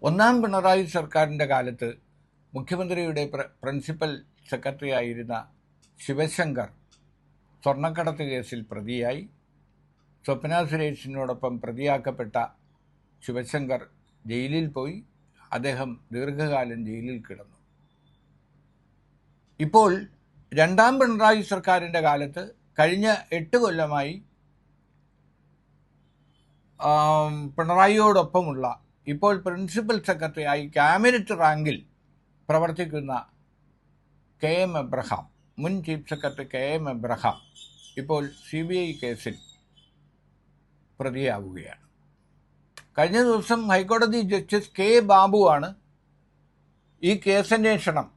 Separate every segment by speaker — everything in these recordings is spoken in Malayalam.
Speaker 1: ഒന്നാം പിണറായി സർക്കാരിൻ്റെ കാലത്ത് മുഖ്യമന്ത്രിയുടെ പ്രിൻസിപ്പൽ സെക്രട്ടറി ആയിരുന്ന ശിവശങ്കർ സ്വർണ്ണക്കടത്ത് കേസിൽ പ്രതിയായി. സ്വപ്ന സുരേഷിനോടൊപ്പം പ്രതിയാക്കപ്പെട്ട ശിവശങ്കർ ജയിലിൽ പോയി. അദ്ദേഹം ദീർഘകാലം ജയിലിൽ കിടന്നു. ഇപ്പോൾ രണ്ടാം പിണറായി സർക്കാരിൻ്റെ കാലത്ത് കഴിഞ്ഞ 8 കൊല്ലമായി പിണറായിയോടൊപ്പമുള്ള ഇപ്പോൾ പ്രിൻസിപ്പൽ സെക്രട്ടറിയായി ക്യാബിനറ്റ് റാങ്കിൽ പ്രവർത്തിക്കുന്ന KM എബ്രഹാം, മുൻ ചീഫ് സെക്രട്ടറി KM എബ്രഹാം ഇപ്പോൾ CBI കേസിൽ പ്രതിയാവുകയാണ്. കഴിഞ്ഞ ദിവസം ഹൈക്കോടതി ജസ്റ്റിസ് K. ബാബുവാണ് ഈ കേസന്വേഷണം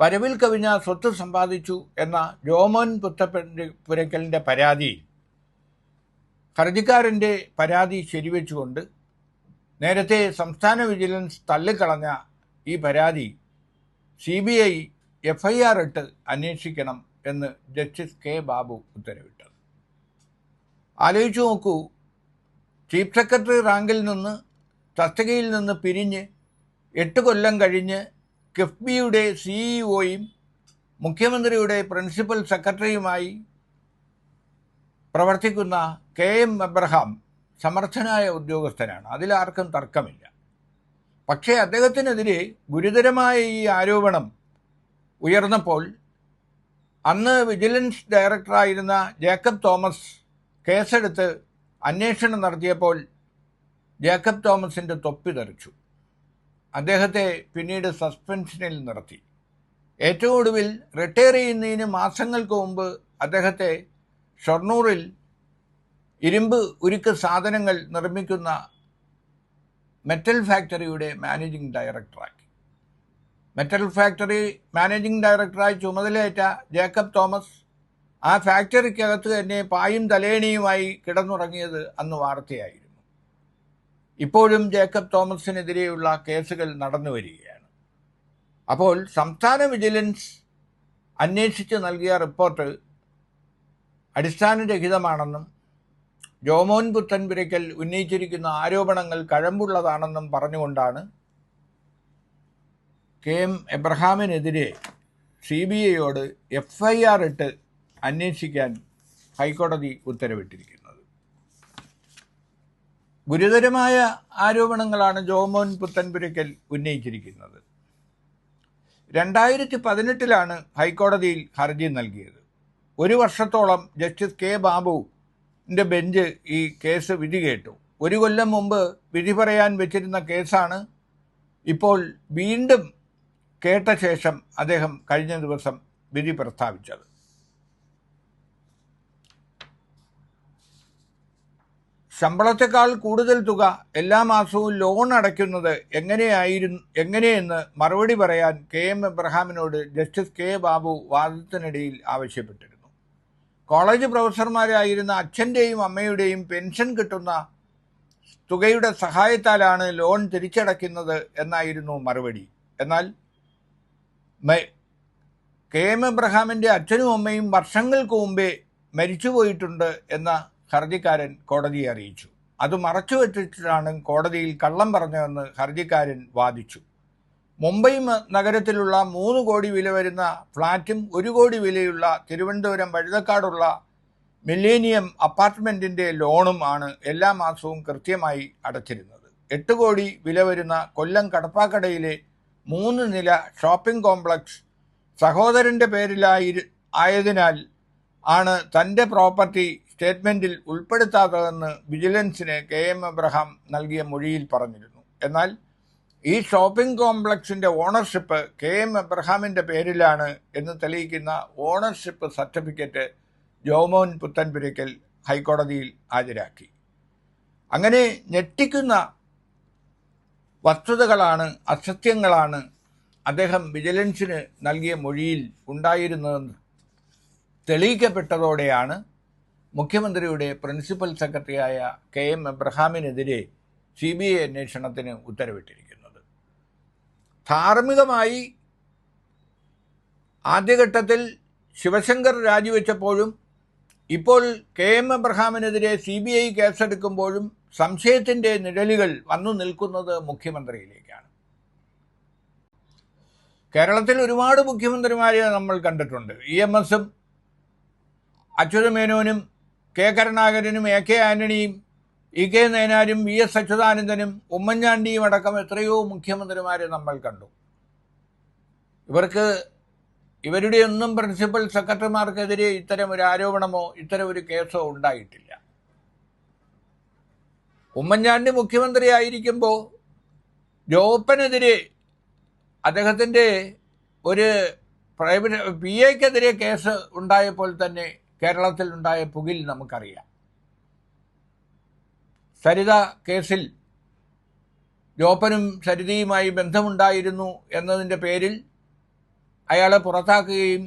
Speaker 1: വരവിൽ കവിഞ്ഞ സ്വത്ത് സമ്പാദിച്ചു എന്ന ജോമോൻ പുത്തൻപുരയ്ക്കലിൻ്റെ പരാതിയിൽ ഹർജിക്കാരൻ്റെ പരാതി ശരിവെച്ചുകൊണ്ട് നേരത്തെ സംസ്ഥാന വിജിലൻസ് തള്ളിക്കളഞ്ഞ ഈ പരാതി CBI FIR ഇട്ട് അന്വേഷിക്കണം എന്ന് ജസ്റ്റിസ് K. ബാബു ഉത്തരവിട്ടത്. ആലോചിച്ചു നോക്കൂ, ചീഫ് സെക്രട്ടറി റാങ്കിൽ നിന്ന് തസ്തികയിൽ നിന്ന് പിരിഞ്ഞ് 8 കൊല്ലം കഴിഞ്ഞ് കിഫ്ബിയുടെ CEOയും മുഖ്യമന്ത്രിയുടെ പ്രിൻസിപ്പൽ സെക്രട്ടറിയുമായി പ്രവർത്തിക്കുന്ന KM എബ്രഹാം സമർത്ഥനായ ഉദ്യോഗസ്ഥനാണ്, അതിലാർക്കും തർക്കമില്ല. പക്ഷേ അദ്ദേഹത്തിനെതിരെ ഗുരുതരമായ ഈ ആരോപണം ഉയർന്നപ്പോൾ അന്ന് വിജിലൻസ് ഡയറക്ടറായിരുന്ന ജേക്കബ് തോമസ് കേസെടുത്ത് അന്വേഷണം നടത്തിയപ്പോൾ ജേക്കബ് തോമസിൻ്റെ തൊപ്പി തെറിച്ചു. അദ്ദേഹത്തെ പിന്നീട് സസ്പെൻഷനിൽ നിർത്തി. ഏറ്റവും ഒടുവിൽ റിട്ടയർ ചെയ്യുന്നതിന് മാസങ്ങൾക്ക് മുമ്പ് അദ്ദേഹത്തെ ഷൊർണൂറിൽ ഇരുമ്പ് ഉരുക്ക് സാധനങ്ങൾ നിർമ്മിക്കുന്ന മെറ്റൽ ഫാക്ടറിയുടെ മാനേജിംഗ് ഡയറക്ടറാക്കി. മെറ്റൽ ഫാക്ടറി മാനേജിംഗ് ഡയറക്ടറായി ചുമതലയേറ്റ ജേക്കബ് തോമസ് ആ ഫാക്ടറിക്കകത്ത് തന്നെ പായും തലേണിയുമായി കിടന്നുറങ്ങിയത് അന്ന് വാർത്തയായിരുന്നു. ഇപ്പോഴും ജേക്കബ് തോമസിനെതിരെയുള്ള കേസുകൾ നടന്നു വരികയാണ്. അപ്പോൾ സംസ്ഥാന വിജിലൻസ് അന്വേഷിച്ച് നൽകിയ റിപ്പോർട്ട് അടിസ്ഥാനരഹിതമാണെന്നും ജോമോൻ പുത്തൻപുരയ്ക്കൽ ഉന്നയിച്ചിരിക്കുന്ന ആരോപണങ്ങൾ കഴമ്പുള്ളതാണെന്നും പറഞ്ഞുകൊണ്ടാണ് KM എബ്രഹാമിനെതിരെ CBIയോട് FIR ഇട്ട് അന്വേഷിക്കാൻ ഹൈക്കോടതി ഉത്തരവിട്ടിരിക്കുന്നത്. ഗുരുതരമായ ആരോപണങ്ങളാണ് ജോമോൻ പുത്തൻപുരയ്ക്കൽ ഉന്നയിച്ചിരിക്കുന്നത്. 2018 ഹൈക്കോടതിയിൽ ഹർജി നൽകിയത്. 1 വർഷത്തോളം ജസ്റ്റിസ് K. ബാബുവിൻ്റെ ബെഞ്ച് ഈ കേസ് വിധി കേട്ടു. 1 കൊല്ലം മുമ്പ് വിധി പറയാൻ വെച്ചിരുന്ന കേസാണ് ഇപ്പോൾ വീണ്ടും കേട്ട ശേഷം അദ്ദേഹം കഴിഞ്ഞ ദിവസം വിധി പ്രസ്താവിച്ചത്. ശമ്പളത്തെക്കാൾ കൂടുതൽ തുക എല്ലാ മാസവും ലോൺ അടയ്ക്കുന്നത് എങ്ങനെയെന്ന് മറുപടി പറയാൻ KM എബ്രഹാമിനോട് ജസ്റ്റിസ് K. ബാബു വാദത്തിനിടയിൽ ആവശ്യപ്പെട്ടിരുന്നു. കോളേജ് പ്രൊഫസർമാരായിരുന്ന അച്ഛൻ്റെയും അമ്മയുടെയും പെൻഷൻ കിട്ടുന്ന തുകയുടെ സഹായത്താലാണ് ലോൺ തിരിച്ചടയ്ക്കുന്നത് എന്നായിരുന്നു മറുപടി. എന്നാൽ KM എബ്രഹാമിൻ്റെ അച്ഛനും അമ്മയും വർഷങ്ങൾക്ക് മുമ്പേ മരിച്ചുപോയിട്ടുണ്ട് എന്ന ഹർജിക്കാരൻ കോടതിയെ അറിയിച്ചു. അത് മറച്ചു വെച്ചിട്ടാണ് കോടതിയിൽ കള്ളം പറഞ്ഞതെന്ന് ഹർജിക്കാരൻ വാദിച്ചു. മുംബൈ നഗരത്തിലുള്ള 3 കോടി വില വരുന്ന ഫ്ലാറ്റും 1 കോടി വിലയുള്ള തിരുവനന്തപുരം വഴുതക്കാടുള്ള മില്ലേനിയം അപ്പാർട്ട്മെൻറ്റിൻ്റെ ലോണും ആണ് എല്ലാ മാസവും കൃത്യമായി അടച്ചിരുന്നത്. 8 കോടി വില വരുന്ന കൊല്ലം കടപ്പാക്കടയിലെ 3 നില ഷോപ്പിംഗ് കോംപ്ലക്സ് സഹോദരൻ്റെ പേരിലായതിനാൽ ആണ് തൻ്റെ പ്രോപ്പർട്ടി സ്റ്റേറ്റ്മെൻറ്റിൽ ഉൾപ്പെടുത്താത്തതെന്ന് വിജിലൻസിന് KM എബ്രഹാം നൽകിയ മൊഴിയിൽ പറഞ്ഞിരുന്നു. എന്നാൽ ഈ ഷോപ്പിംഗ് കോംപ്ലക്സിൻ്റെ ഓണർഷിപ്പ് KM എബ്രഹാമിൻ്റെ പേരിലാണ് എന്ന് തെളിയിക്കുന്ന ഓണർഷിപ്പ് സർട്ടിഫിക്കറ്റ് ജോമോൻ പുത്തൻപുരയ്ക്കൽ ഹൈക്കോടതിയിൽ ഹാജരാക്കി. അങ്ങനെ ഞെട്ടിക്കുന്ന വസ്തുതകളാണ്, അസത്യങ്ങളാണ് അദ്ദേഹം വിജിലൻസിന് നൽകിയ മൊഴിയിൽ ഉണ്ടായിരുന്നതെന്ന് തെളിയിക്കപ്പെട്ടതോടെയാണ് മുഖ്യമന്ത്രിയുടെ പ്രിൻസിപ്പൽ സെക്രട്ടറിയായ KM എബ്രഹാമിനെതിരെ CBI അന്വേഷണത്തിന് ഉത്തരവിട്ടിരിക്കുന്നത്. ധാർമ്മികമായി ആദ്യഘട്ടത്തിൽ ശിവശങ്കർ രാജിവെച്ചപ്പോഴും ഇപ്പോൾ KM എബ്രഹാമിനെതിരെ CBI കേസെടുക്കുമ്പോഴും സംശയത്തിൻ്റെ നിഴലുകൾ വന്നു നിൽക്കുന്നത് മുഖ്യമന്ത്രിയിലേക്കാണ്. കേരളത്തിൽ ഒരുപാട് മുഖ്യമന്ത്രിമാരെ നമ്മൾ കണ്ടിട്ടുണ്ട്. EMS-ഉം അച്യുതമേനോനും കെ കരുണാകരനും AK ആന്റണിയും EK നയനാരും VS അച്യുതാനന്ദനും ഉമ്മൻചാണ്ടിയും അടക്കം എത്രയോ മുഖ്യമന്ത്രിമാരെ നമ്മൾ കണ്ടു. ഇവരുടെ ഒന്നും പ്രിൻസിപ്പൽ സെക്രട്ടറിമാർക്കെതിരെ ഇത്തരം ഒരു ആരോപണമോ ഇത്തരം ഒരു കേസോ ഉണ്ടായിട്ടില്ല. ഉമ്മൻചാണ്ടി മുഖ്യമന്ത്രിയായിരിക്കുമ്പോൾ ജോപ്പനെതിരെ അദ്ദേഹത്തിൻ്റെ ഒരു പ്രൈവറ്റ് PA-ക്കെതിരെ കേസ് ഉണ്ടായപ്പോൾ തന്നെ കേരളത്തിൽ ഉണ്ടായ പുകിൽ നമുക്കറിയാം. സരിത കേസിൽ ജോപ്പനും സരിതയുമായി ബന്ധമുണ്ടായിരുന്നു എന്നതിൻ്റെ പേരിൽ അയാളെ പുറത്താക്കുകയും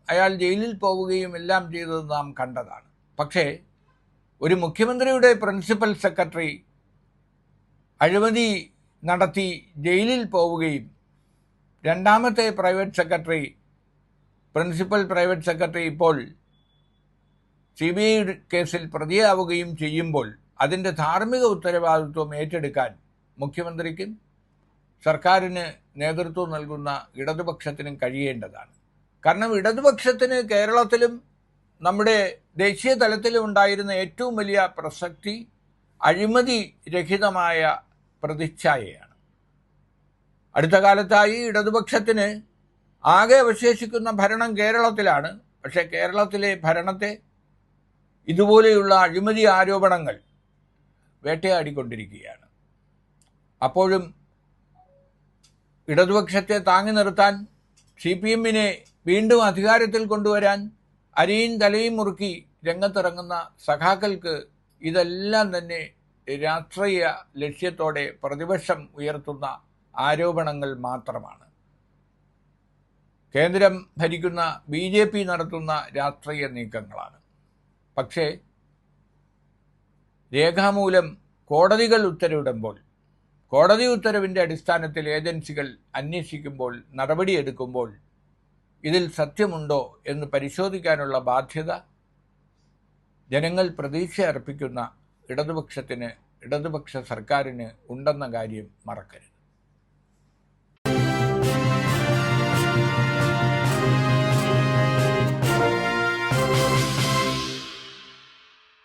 Speaker 1: അയാൾ ജയിലിൽ പോവുകയും എല്ലാം ചെയ്തത് നാം കണ്ടതാണ്. പക്ഷേ ഒരു മുഖ്യമന്ത്രിയുടെ പ്രിൻസിപ്പൽ സെക്രട്ടറി അഴിമതി നടത്തി ജയിലിൽ പോവുകയും രണ്ടാമത്തെ പ്രിൻസിപ്പൽ പ്രൈവറ്റ് സെക്രട്ടറി ഇപ്പോൾ CBI കേസിൽ പ്രതിയാവുകയും ചെയ്യുമ്പോൾ അതിൻ്റെ ധാർമ്മിക ഉത്തരവാദിത്വം ഏറ്റെടുക്കാൻ മുഖ്യമന്ത്രിക്കും സർക്കാരിന് നേതൃത്വം നൽകുന്ന ഇടതുപക്ഷത്തിനും കഴിയേണ്ടതാണ്. കാരണം ഇടതുപക്ഷത്തിന് കേരളത്തിലും നമ്മുടെ ദേശീയ തലത്തിലും ഉണ്ടായിരുന്ന ഏറ്റവും വലിയ പ്രസക്തി അഴിമതി രഹിതമായ പ്രതിച്ഛായയാണ്. അടുത്ത കാലത്തായി ഇടതുപക്ഷത്തിന് ആകെ അവശേഷിക്കുന്ന ഭരണം കേരളത്തിലാണ്. പക്ഷേ കേരളത്തിലെ ഭരണത്തെ ഇതുപോലെയുള്ള അഴിമതി ആരോപണങ്ങൾ വേട്ടയാടിക്കൊണ്ടിരിക്കുകയാണ്. അപ്പോഴും ഇടതുപക്ഷത്തെ താങ്ങി നിർത്താൻ CPM-നെ വീണ്ടും അധികാരത്തിൽ കൊണ്ടുവരാൻ അരിയും തലയും മുറുക്കി രംഗത്തിറങ്ങുന്ന സഖാക്കൾക്ക് ഇതെല്ലാം തന്നെ രാഷ്ട്രീയ ലക്ഷ്യത്തോടെ പ്രതിപക്ഷം ഉയർത്തുന്ന ആരോപണങ്ങൾ മാത്രമാണ്. കേന്ദ്രം ഭരിക്കുന്ന BJP നടത്തുന്ന രാഷ്ട്രീയ നീക്കങ്ങളാണ്. പക്ഷേ രേഖാമൂലം കോടതികൾ ഉത്തരവിടുമ്പോൾ, കോടതി ഉത്തരവിൻ്റെ അടിസ്ഥാനത്തിൽ ഏജൻസികൾ അന്വേഷിക്കുമ്പോൾ, നടപടിയെടുക്കുമ്പോൾ ഇതിൽ സത്യമുണ്ടോ എന്ന് പരിശോധിക്കാനുള്ള ബാധ്യത ജനങ്ങൾ പ്രതീക്ഷ അർപ്പിക്കുന്ന ഇടതുപക്ഷ സർക്കാരിന് ഉണ്ടെന്ന കാര്യം മറക്കരുത്.